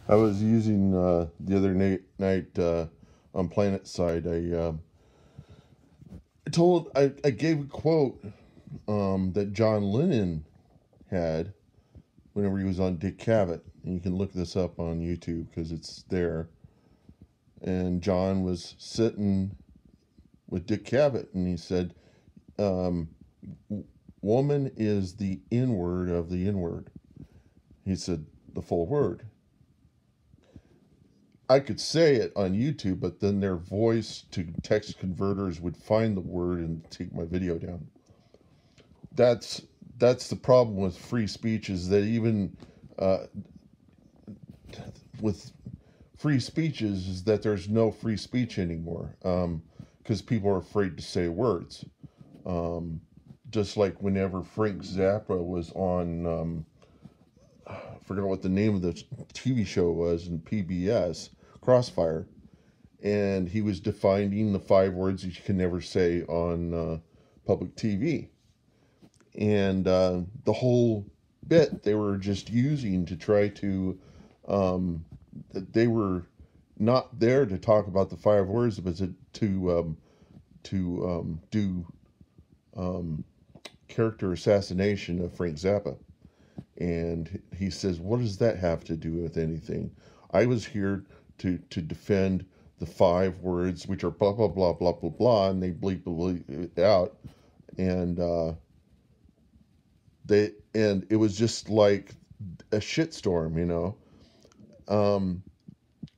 I was using the other night on Planet Side. I gave a quote that John Lennon had whenever he was on Dick Cavett. And you can look this up on YouTube because it's there. And John was sitting with Dick Cavett, and he said, um, "Woman is the N word of the N word." He said the full word. I could say it on YouTube, but then their voice to text converters would find the word and take my video down. That's that's the problem with free speech, is that even uh, with free speeches is that there's no free speech anymore, because people are afraid to say words. Um, just like whenever Frank Zappa was on, I forgot what the name of the TV show was in PBS, Crossfire, and he was defining the 5 words that you can never say on public TV. And the whole bit they were just using to try to, um, they were not there to talk about the 5 words, but to do um, character assassination of Frank Zappa. And he says, "What does that have to do with anything? I was here to defend the 5 words, which are blah blah blah blah blah blah," and they bleep it out, and it was just like a shitstorm. Um,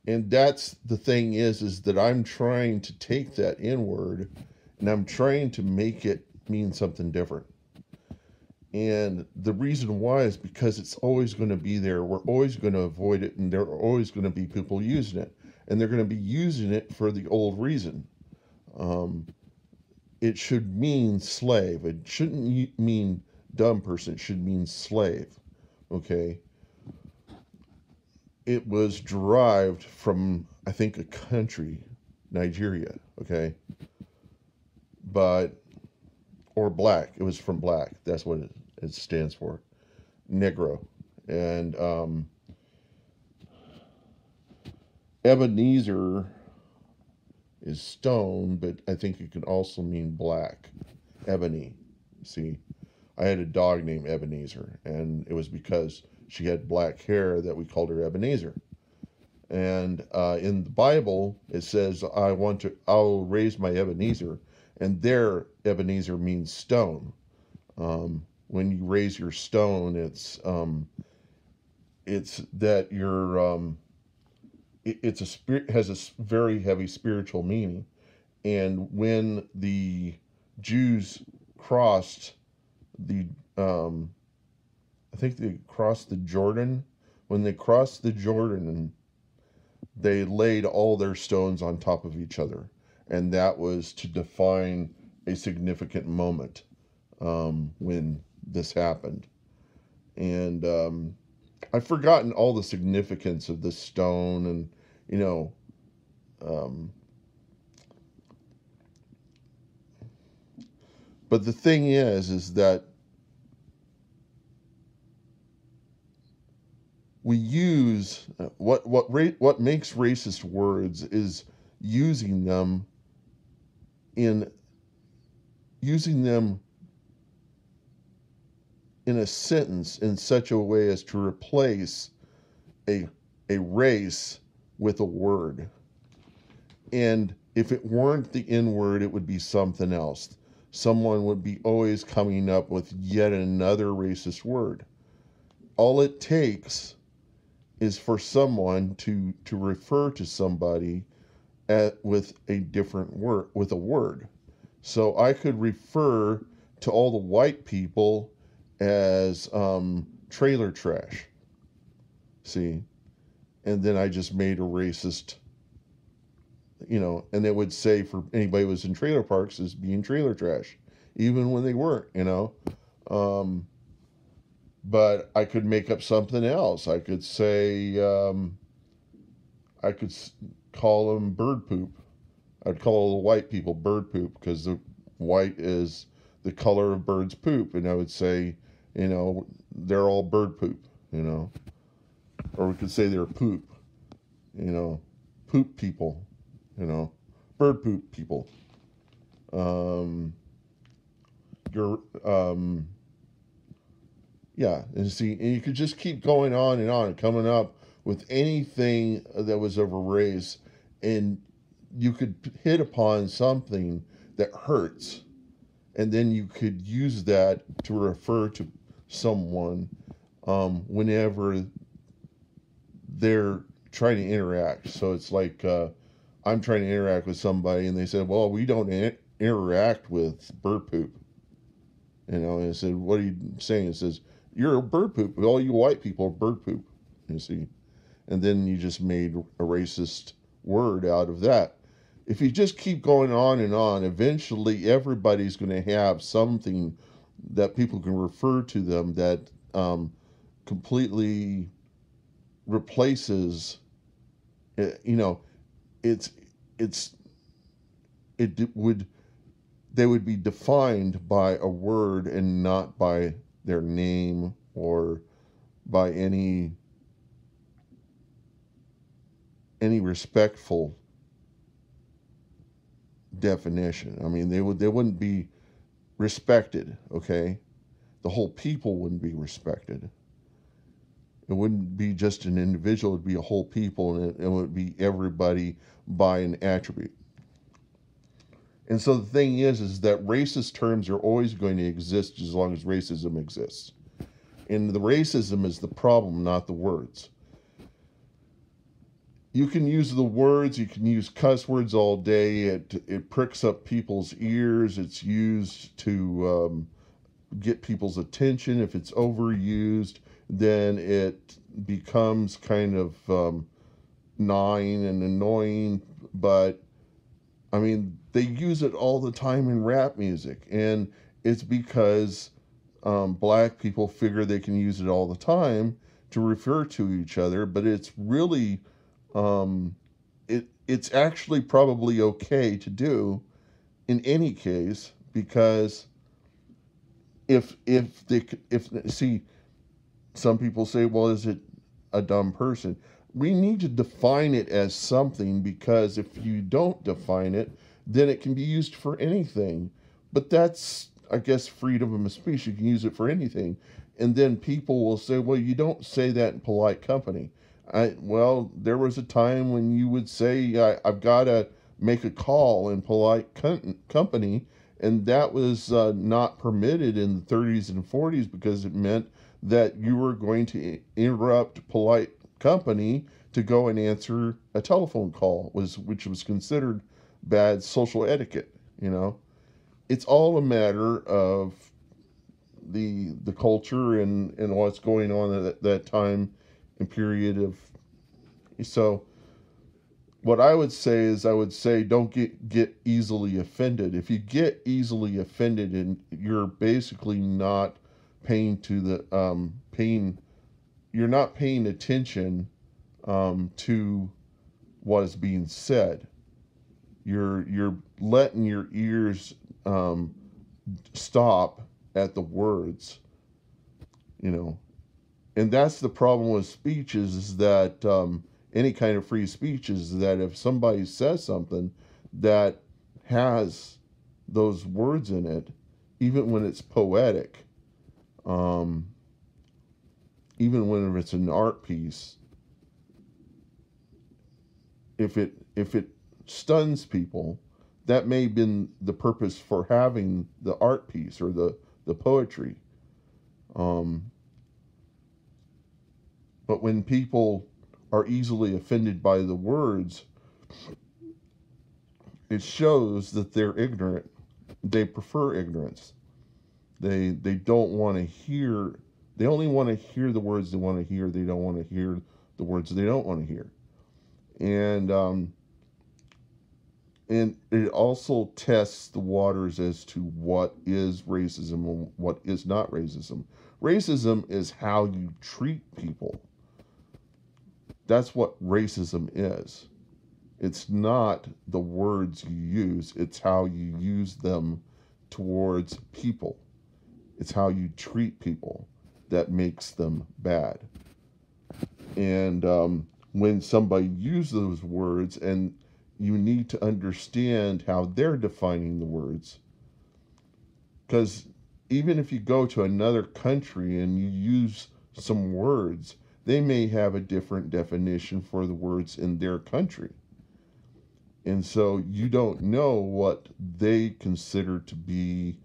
and that's the thing is that I'm trying to take that N word and I'm trying to make it mean something different. And the reason why is because it's always going to be there. We're always going to avoid it, and there are always going to be people using it, and they're going to be using it for the old reason. Um, it should mean slave. It shouldn't mean dumb person. It should mean slave. Okay. It was derived from, I think, a country, Nigeria. Okay. But or black. It was from black. That's what it stands for. Negro. And Ebenezer is stone, but I think it can also mean black. Ebony. See, I had a dog named Ebenezer, and it was because she had black hair that we called her Ebenezer. And in the Bible, it says, I'll raise my Ebenezer," and there, Ebenezer means stone. When you raise your stone, it's that you're it's a spirit, has a very heavy spiritual meaning. And when the Jews crossed the I think they crossed the Jordan. When they crossed the Jordan, they laid all their stones on top of each other, and that was to define a significant moment when this happened. And I've forgotten all the significance of this stone, and you know, um, but the thing is that we use what makes racist words is using them in using them in a sentence in such a way as to replace a a race with a word. And if it weren't the N word, it would be something else. Someone would be always coming up with yet another racist word. All it takes is for someone to refer to somebody with a different word, with a word. So I could refer to all the white people as trailer trash. See, and then I just made a racist, and they would say for anybody who was in trailer parks as being trailer trash, even when they weren't. Um, but I could make up something else. I could say, I could call them bird poop. I'd call all the white people bird poop because the white is the color of birds' poop, and I would say, they're all bird poop, or we could say they're poop. poop people, you know, bird poop people. Um, your Yeah, and see, and you could just keep going on and coming up with anything that was of a race, and you could hit upon something that hurts, and then you could use that to refer to someone whenever they're trying to interact. So it's like I'm trying to interact with somebody, and they said, "Well, we don't interact with bird poop." And I said, "What are you saying?" It says, "You're a bird poop. All you white people are bird poop." You see, and then you just made a racist word out of that. If you just keep going on and on, eventually everybody's going to have something that people can refer to them that completely replaces. You know, it's it's it would they would be defined by a word and not by their name or by any respectful definition. I mean, they wouldn't be respected. Okay, the whole people wouldn't be respected. It wouldn't be just an individual; it'd be a whole people, and it would be everybody by an attribute. And so the thing is that racist terms are always going to exist as long as racism exists. And the racism is the problem, not the words. You can use the words, you can use cuss words all day. It pricks up people's ears. It's used to get people's attention. If it's overused, then it becomes kind of gnawing and annoying. But I mean, they use it all the time in rap music, and it's because black people figure they can use it all the time to refer to each other. But it's really it's actually probably okay to do in any case, because if see, some people say, well, is it a dumb person? We need to define it as something, because if you don't define it, then it can be used for anything. But that's, I guess, freedom of speech. You can use it for anything. And then people will say, well, you don't say that in polite company. Well, there was a time when you would say, I've got to make a call in polite company, and that was not permitted in the 30s and 40s, because it meant that you were going to interrupt polite company to go and answer a telephone call, which was considered bad social etiquette. It's all a matter of the culture and what's going on at that time and period of. So what I would say is, I would say, don't get easily offended. If you get easily offended, and you're basically not you're not paying attention to what is being said. You're letting your ears stop at the words, and that's the problem with speech, is that any kind of free speech, is that if somebody says something that has those words in it, even when it's poetic, even when it's an art piece, if it stuns people, that may have been the purpose for having the art piece or the poetry. But when people are easily offended by the words, it shows that they're ignorant. They prefer ignorance. They don't want to hear. They only want to hear the words they want to hear. They don't want to hear the words they don't want to hear. And it also tests the waters as to what is racism and what is not racism. Racism is how you treat people. That's what racism is. It's not the words you use, it's how you use them towards people. It's how you treat people that makes them bad. And when somebody uses those words, and you need to understand how they're defining the words. Because even if you go to another country and you use some words, they may have a different definition for the words in their country. And so you don't know what they consider to be,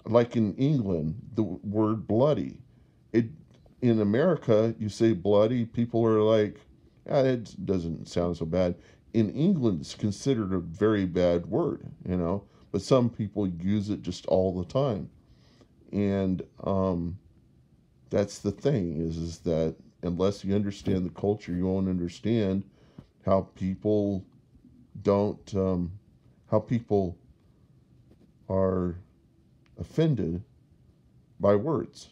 like in England, the word bloody. It In America, you say bloody, people are like, ah, it doesn't sound so bad. In England, it's considered a very bad word, but some people use it just all the time. And that's the thing is that unless you understand the culture, you won't understand how people don't, how people are offended by words.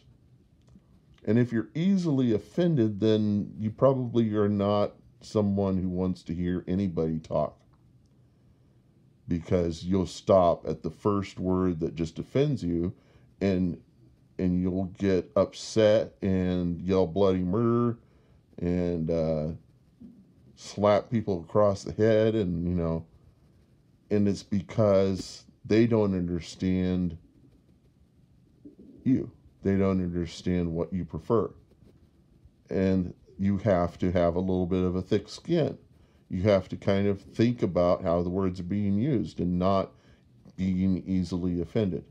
And if you're easily offended, then you probably are not someone who wants to hear anybody talk, because you'll stop at the first word that just offends you, and you'll get upset and yell bloody murder and slap people across the head, and it's because they don't understand you. They don't understand what you prefer. And you have to have a little bit of a thick skin. You have to kind of think about how the words are being used and not being easily offended.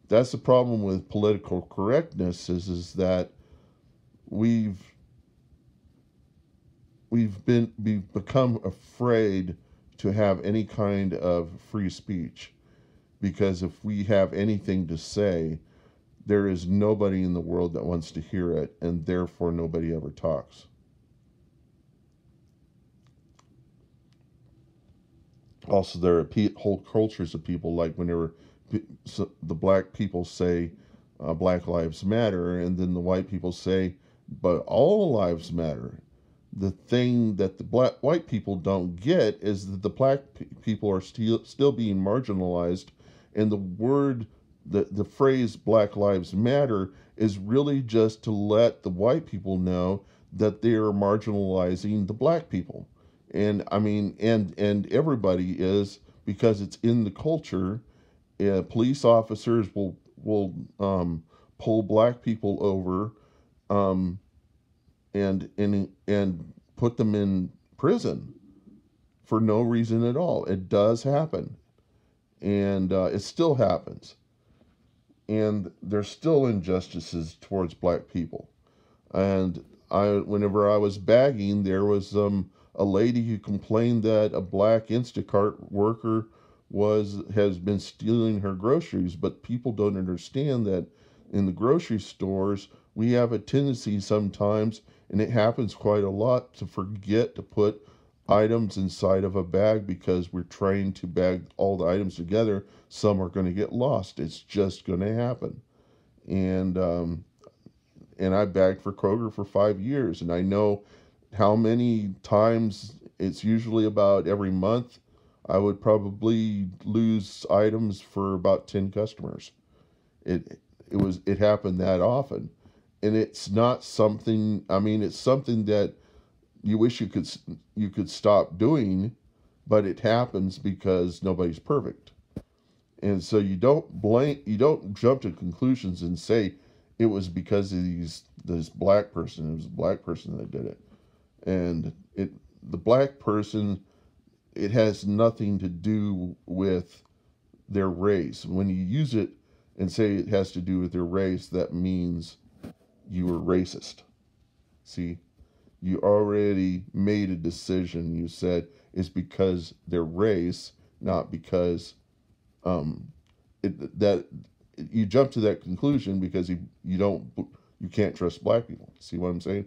That's the problem with political correctness is that we've become afraid to have any kind of free speech, because if we have anything to say, there is nobody in the world that wants to hear it, and therefore nobody ever talks. Also, there are whole cultures of people, like whenever the black people say Black Lives Matter, and then the white people say, but all lives matter. The thing that the white people don't get is that the black people are still being marginalized, and the phrase Black Lives Matter is really just to let the white people know that they are marginalizing the black people. And I mean, and everybody is, because it's in the culture. Police officers will pull black people over, um, and put them in prison for no reason at all. It does happen, and it still happens. And there's still injustices towards black people. And whenever I was bagging, there was a lady who complained that a black Instacart worker has been stealing her groceries. But people don't understand that in the grocery stores, we have a tendency sometimes, and it happens quite a lot, to forget to put items inside of a bag because we're trying to bag all the items together. Some are going to get lost. It's just going to happen. And I bagged for Kroger for 5 years, and I know how many times, it's usually about every month, I would probably lose items for about 10 customers. It happened that often. And it's not something, I mean, it's something that you wish you could stop doing, but it happens because nobody's perfect. And so you don't jump to conclusions and say it was because of this black person. It was a black person that did it. And the black person, it has nothing to do with their race. When you use it and say it has to do with their race, that means you were racist. See, you already made a decision. You said it's because their race, not because that you jump to that conclusion because you can't trust black people. See what I'm saying?